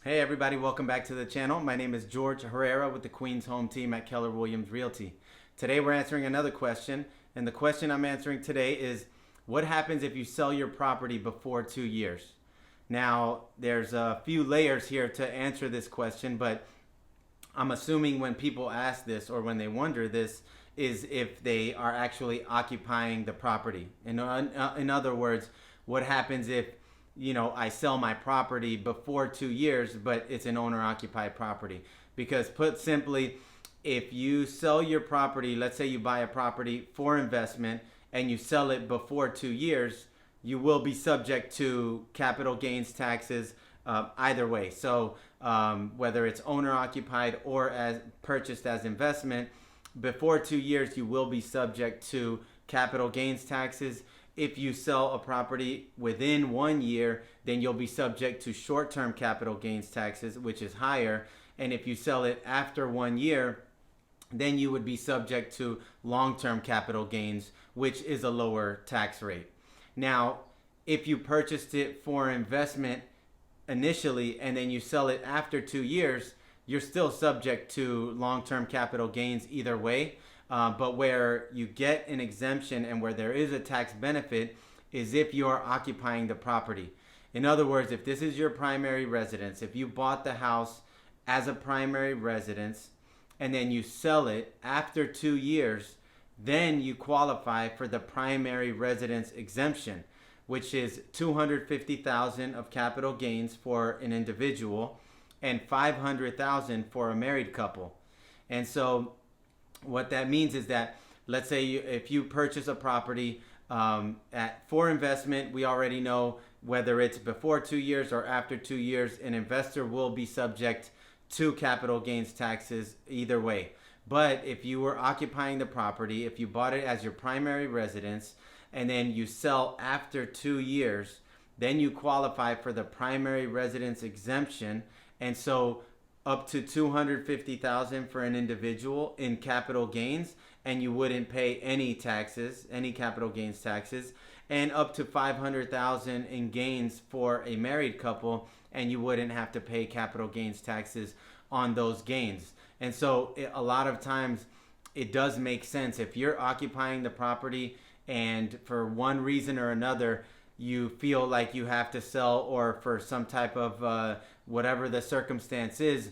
Hey everybody, welcome back to the channel. My name is George Herrera with the Queens Home Team at Keller Williams Realty. Today we're answering another question, and the question I'm answering today is, what happens if you sell your property before 2 years? Now, there's a few layers here to answer this question, but I'm assuming when people ask this or when they wonder this is if they are actually occupying the property. In other words, what happens if I sell my property before 2 years, but it's an owner-occupied property? Because put simply, if you sell your property, let's say you buy a property for investment and you sell it before 2 years, you will be subject to capital gains taxes either way. So whether it's owner-occupied or as purchased as investment, before 2 years, you will be subject to capital gains taxes. If you sell a property within 1 year, then you'll be subject to short-term capital gains taxes, which is higher. And if you sell it after 1 year, then you would be subject to long-term capital gains, which is a lower tax rate. Now, if you purchased it for investment initially and then you sell it after 2 years, you're still subject to long-term capital gains either way. But where you get an exemption and where there is a tax benefit is if you are occupying the property. In other words, if this is your primary residence, if you bought the house as a primary residence and then you sell it after 2 years, then you qualify for the primary residence exemption, which is $250,000 of capital gains for an individual and $500,000 for a married couple. And so what that means is that, let's say if you purchase a property for investment, we already know whether it's before 2 years or after 2 years, an investor will be subject to capital gains taxes either way. But if you were occupying the property, if you bought it as your primary residence and then you sell after 2 years, then you qualify for the primary residence exemption. And so up to $250,000 for an individual in capital gains, and you wouldn't pay any taxes, any capital gains taxes, and up to $500,000 in gains for a married couple, and you wouldn't have to pay capital gains taxes on those gains. And so a lot of times it does make sense if you're occupying the property and for one reason or another you feel like you have to sell, or for some type of whatever the circumstance is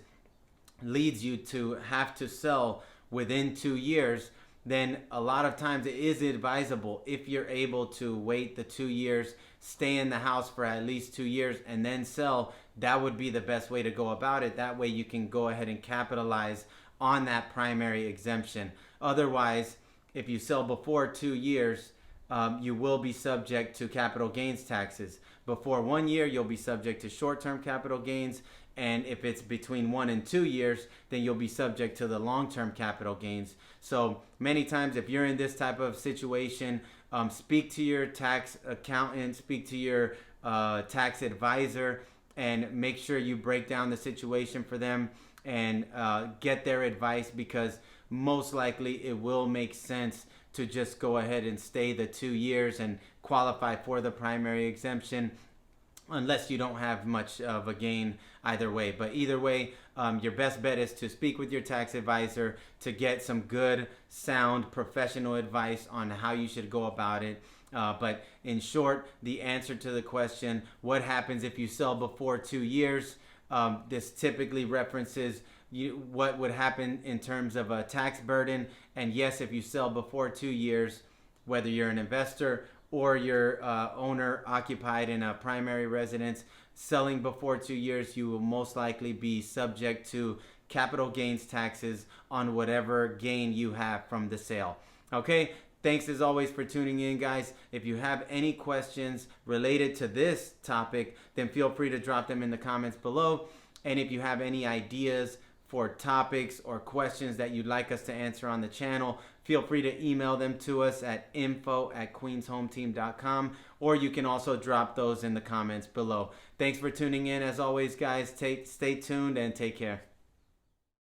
leads you to have to sell within 2 years, then a lot of times it is advisable, if you're able to wait the 2 years, stay in the house for at least 2 years and then sell. That would be the best way to go about it. That way you can go ahead and capitalize on that primary exemption. Otherwise, if you sell before 2 years, you will be subject to capital gains taxes. Before 1 year, you'll be subject to short-term capital gains. And if it's between 1 and 2 years, then you'll be subject to the long-term capital gains. So many times if you're in this type of situation, speak to your tax accountant, speak to your tax advisor, and make sure you break down the situation for them and get their advice, because most likely it will make sense to just go ahead and stay the 2 years and qualify for the primary exemption, unless you don't have much of a gain either way. But either way, your best bet is to speak with your tax advisor to get some good, sound, professional advice on how you should go about it. But in short, the answer to the question, what happens if you sell before 2 years? This typically references what would happen in terms of a tax burden. And yes, if you sell before 2 years, whether you're an investor or you're owner occupied in a primary residence, selling before 2 years, you will most likely be subject to capital gains taxes on whatever gain you have from the sale. Okay, thanks as always for tuning in, guys. If you have any questions related to this topic, then feel free to drop them in the comments below. And if you have any ideas for topics or questions that you'd like us to answer on the channel, feel free to email them to us at info@queenshometeam.com, or you can also drop those in the comments below. Thanks for tuning in as always, guys. Stay tuned and take care.